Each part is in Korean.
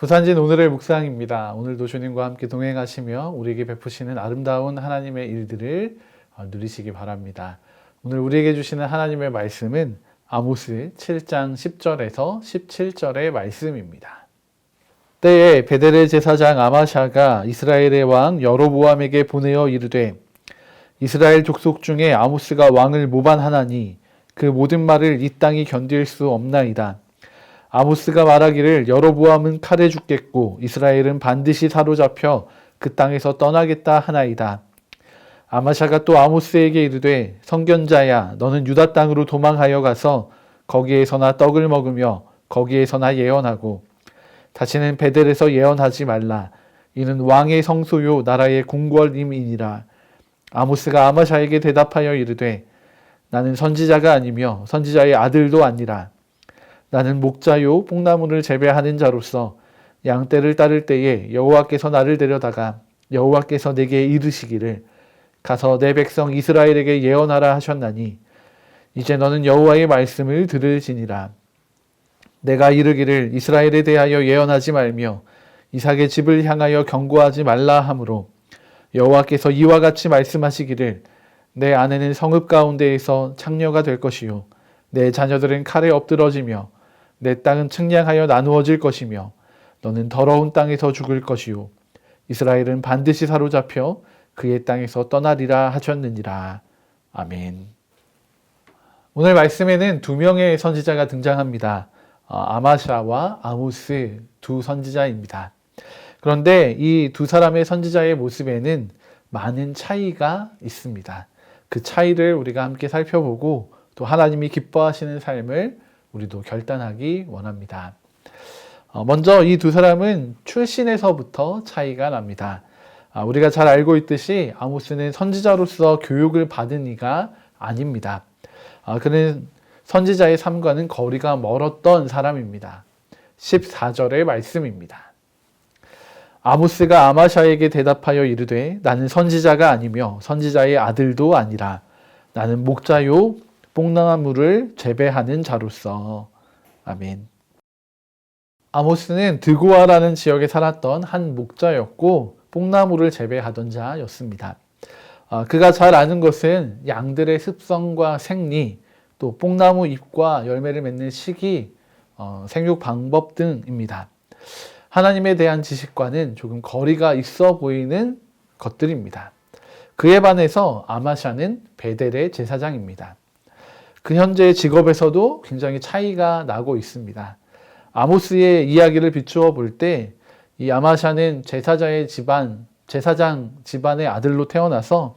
부산진 오늘의 묵상입니다. 오늘도 주님과 함께 동행하시며 우리에게 베푸시는 아름다운 하나님의 일들을 누리시기 바랍니다. 오늘 우리에게 주시는 하나님의 말씀은 아모스 7장 10절에서 17절의 말씀입니다. 때에 베델의 제사장 아마샤가 이스라엘의 왕 여로보암에게 보내어 이르되 이스라엘 족속 중에 아모스가 왕을 모반하나니 그 모든 말을 이 땅이 견딜 수 없나이다. 아모스가 말하기를 여로보암은 칼에 죽겠고 이스라엘은 반드시 사로잡혀 그 땅에서 떠나겠다 하나이다. 아마샤가 또 아모스에게 이르되 선견자야 너는 유다 땅으로 도망하여 가서 거기에서나 떡을 먹으며 거기에서나 예언하고 다시는 베델에서 예언하지 말라. 이는 왕의 성소요 나라의 궁궐임이니라. 아모스가 아마샤에게 대답하여 이르되 나는 선지자가 아니며 선지자의 아들도 아니라 나는 목자요 뽕나무를 재배하는 자로서 양떼를 따를 때에 여호와께서 나를 데려다가 여호와께서 내게 이르시기를 가서 내 백성 이스라엘에게 예언하라 하셨나니 이제 너는 여호와의 말씀을 들을지니라. 내가 이르기를 이스라엘에 대하여 예언하지 말며 이삭의 집을 향하여 경고하지 말라 하므로 여호와께서 이와 같이 말씀하시기를 내 아내는 성읍 가운데에서 창녀가 될 것이요 내 자녀들은 칼에 엎드러지며 내 땅은 측량하여 나누어질 것이며 너는 더러운 땅에서 죽을 것이요 이스라엘은 반드시 사로잡혀 그의 땅에서 떠나리라 하셨느니라. 아멘. 오늘 말씀에는 두 명의 선지자가 등장합니다. 아마샤와 아모스 두 선지자입니다. 그런데 이 두 사람의 선지자의 모습에는 많은 차이가 있습니다. 그 차이를 우리가 함께 살펴보고 또 하나님이 기뻐하시는 삶을 우리도 결단하기 원합니다. 먼저 이 두 사람은 출신에서부터 차이가 납니다. 우리가 잘 알고 있듯이 아모스는 선지자로서 교육을 받은 이가 아닙니다. 그는 선지자의 삶과는 거리가 멀었던 사람입니다. 14절의 말씀입니다. 아모스가 아마샤에게 대답하여 이르되 나는 선지자가 아니며 선지자의 아들도 아니라 나는 목자요 뽕나무를 재배하는 자로서. 아멘. 아모스는 드고아라는 지역에 살았던 한 목자였고 뽕나무를 재배하던 자였습니다. 그가 잘 아는 것은 양들의 습성과 생리, 또 뽕나무 잎과 열매를 맺는 시기, 생육 방법 등입니다. 하나님에 대한 지식과는 조금 거리가 있어 보이는 것들입니다. 그에 반해서 아마샤는 베델의 제사장입니다. 그 현재의 직업에서도 굉장히 차이가 나고 있습니다. 아모스의 이야기를 비추어 볼 때 이 아마샤는 제사장 집안의 아들로 태어나서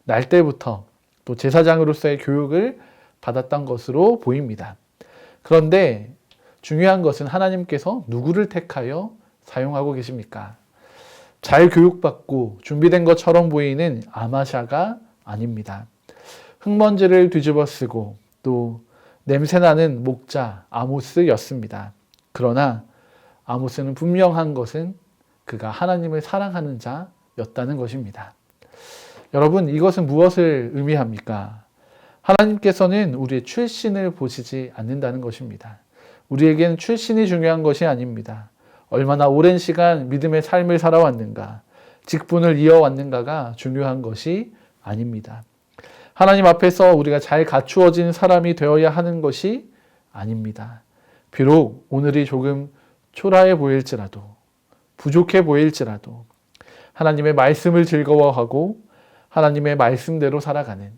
날 때부터 또 제사장으로서의 교육을 받았던 것으로 보입니다. 그런데 중요한 것은 하나님께서 누구를 택하여 사용하고 계십니까? 잘 교육받고 준비된 것처럼 보이는 아마샤가 아닙니다. 흙먼지를 뒤집어 쓰고 또 냄새나는 목자 아모스였습니다. 그러나 아모스는 분명한 것은 그가 하나님을 사랑하는 자였다는 것입니다. 여러분, 이것은 무엇을 의미합니까? 하나님께서는 우리의 출신을 보시지 않는다는 것입니다. 우리에겐 출신이 중요한 것이 아닙니다. 얼마나 오랜 시간 믿음의 삶을 살아왔는가, 직분을 이어왔는가가 중요한 것이 아닙니다. 하나님 앞에서 우리가 잘 갖추어진 사람이 되어야 하는 것이 아닙니다. 비록 오늘이 조금 초라해 보일지라도, 부족해 보일지라도 하나님의 말씀을 즐거워하고 하나님의 말씀대로 살아가는,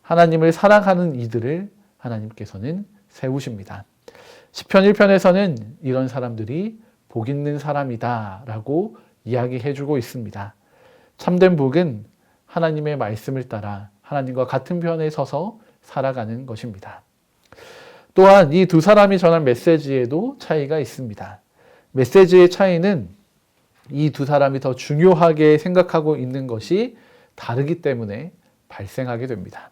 하나님을 사랑하는 이들을 하나님께서는 세우십니다. 시편 1편에서는 이런 사람들이 복 있는 사람이다 라고 이야기해주고 있습니다. 참된 복은 하나님의 말씀을 따라 하나님과 같은 편에 서서 살아가는 것입니다. 또한 이 두 사람이 전한 메시지에도 차이가 있습니다. 메시지의 차이는 이 두 사람이 더 중요하게 생각하고 있는 것이 다르기 때문에 발생하게 됩니다.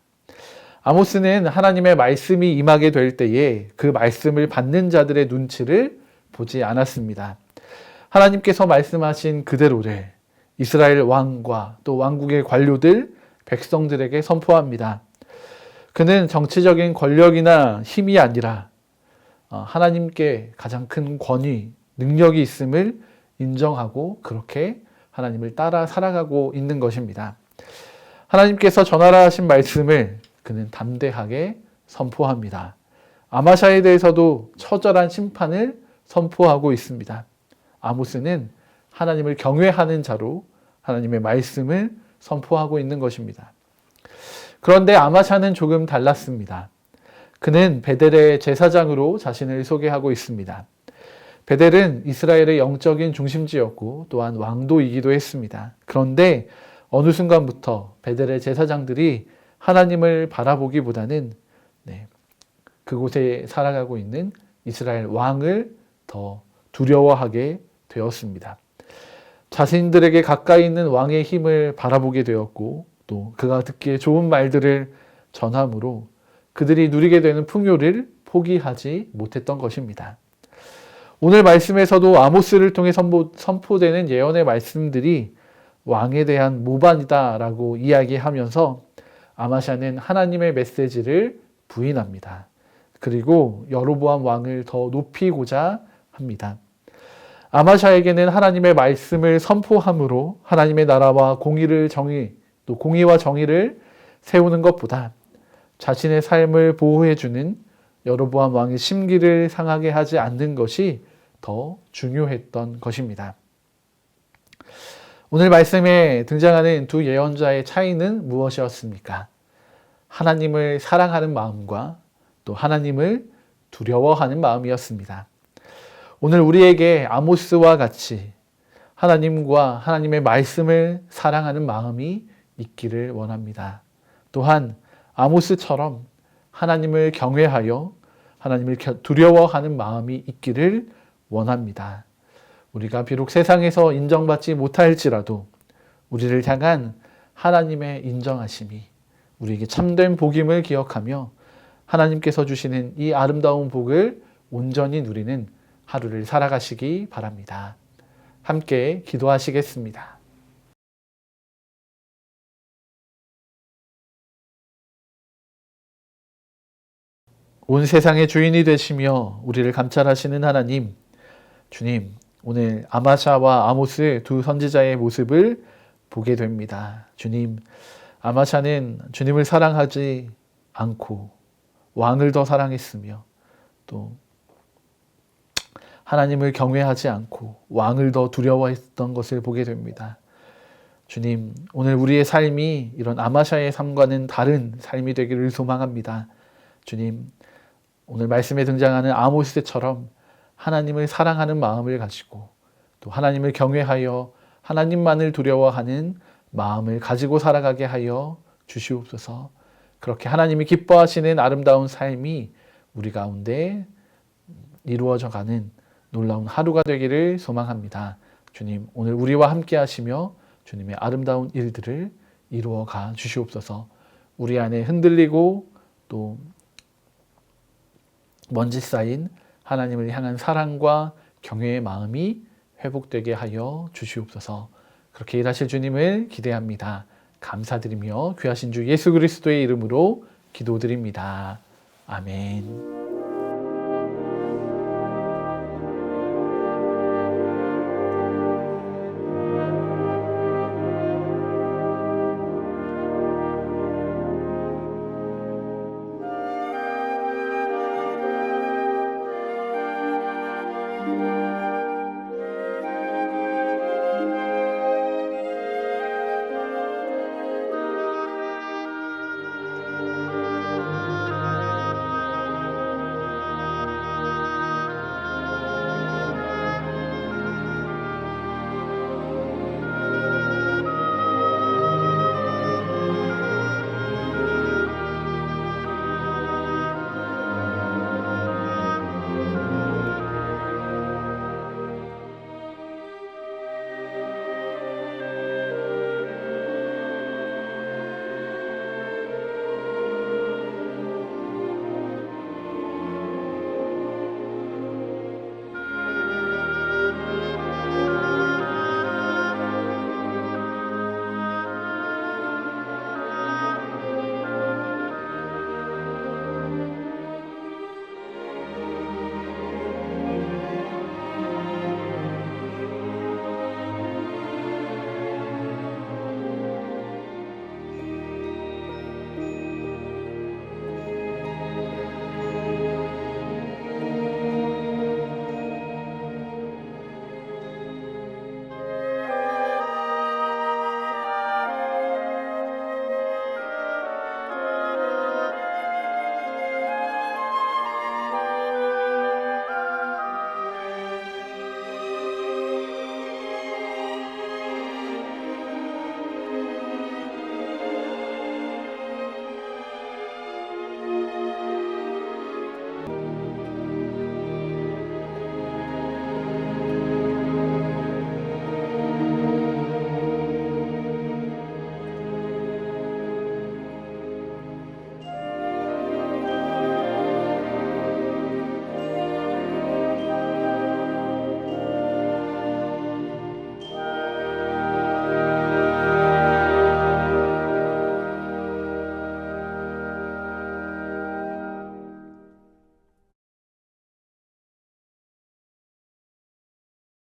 아모스는 하나님의 말씀이 임하게 될 때에 그 말씀을 받는 자들의 눈치를 보지 않았습니다. 하나님께서 말씀하신 그대로를 이스라엘 왕과 또 왕국의 관료들, 백성들에게 선포합니다. 그는 정치적인 권력이나 힘이 아니라 하나님께 가장 큰 권위, 능력이 있음을 인정하고 그렇게 하나님을 따라 살아가고 있는 것입니다. 하나님께서 전하라 하신 말씀을 그는 담대하게 선포합니다. 아마샤에 대해서도 처절한 심판을 선포하고 있습니다. 아모스는 하나님을 경외하는 자로 하나님의 말씀을 선포하고 있는 것입니다. 그런데 아마샤는 조금 달랐습니다. 그는 베델의 제사장으로 자신을 소개하고 있습니다. 베델은 이스라엘의 영적인 중심지였고 또한 왕도이기도 했습니다. 그런데 어느 순간부터 베델의 제사장들이 하나님을 바라보기보다는 그곳에 살아가고 있는 이스라엘 왕을 더 두려워하게 되었습니다. 자신들에게 가까이 있는 왕의 힘을 바라보게 되었고 또 그가 듣기에 좋은 말들을 전함으로 그들이 누리게 되는 풍요를 포기하지 못했던 것입니다. 오늘 말씀에서도 아모스를 통해 선포되는 예언의 말씀들이 왕에 대한 모반이다라고 이야기하면서 아마샤는 하나님의 메시지를 부인합니다. 그리고 여로보암 왕을 더 높이고자 합니다. 아마샤에게는 하나님의 말씀을 선포함으로 하나님의 나라와 공의와 정의를 세우는 것보다 자신의 삶을 보호해주는 여로보암 왕의 심기를 상하게 하지 않는 것이 더 중요했던 것입니다. 오늘 말씀에 등장하는 두 예언자의 차이는 무엇이었습니까? 하나님을 사랑하는 마음과 또 하나님을 두려워하는 마음이었습니다. 오늘 우리에게 아모스와 같이 하나님과 하나님의 말씀을 사랑하는 마음이 있기를 원합니다. 또한 아모스처럼 하나님을 경외하여 하나님을 두려워하는 마음이 있기를 원합니다. 우리가 비록 세상에서 인정받지 못할지라도 우리를 향한 하나님의 인정하심이 우리에게 참된 복임을 기억하며 하나님께서 주시는 이 아름다운 복을 온전히 누리는 하루를 살아가시기 바랍니다. 함께 기도하시겠습니다. 온 세상의 주인이 되시며 우리를 감찰하시는 하나님, 주님, 오늘 아마샤와 아모스 두 선지자의 모습을 보게 됩니다. 주님, 아마샤는 주님을 사랑하지 않고 왕을 더 사랑했으며 또 하나님을 경외하지 않고 왕을 더 두려워했던 것을 보게 됩니다. 주님, 오늘 우리의 삶이 이런 아마샤의 삶과는 다른 삶이 되기를 소망합니다. 주님, 오늘 말씀에 등장하는 아모스처럼 하나님을 사랑하는 마음을 가지고 또 하나님을 경외하여 하나님만을 두려워하는 마음을 가지고 살아가게 하여 주시옵소서. 그렇게 하나님이 기뻐하시는 아름다운 삶이 우리 가운데 이루어져 가는 놀라운 하루가 되기를 소망합니다. 주님, 오늘 우리와 함께 하시며 주님의 아름다운 일들을 이루어 가 주시옵소서. 우리 안에 흔들리고 또 먼지 쌓인 하나님을 향한 사랑과 경외의 마음이 회복되게 하여 주시옵소서. 그렇게 일하실 주님을 기대합니다. 감사드리며 귀하신 주 예수 그리스도의 이름으로 기도드립니다. 아멘.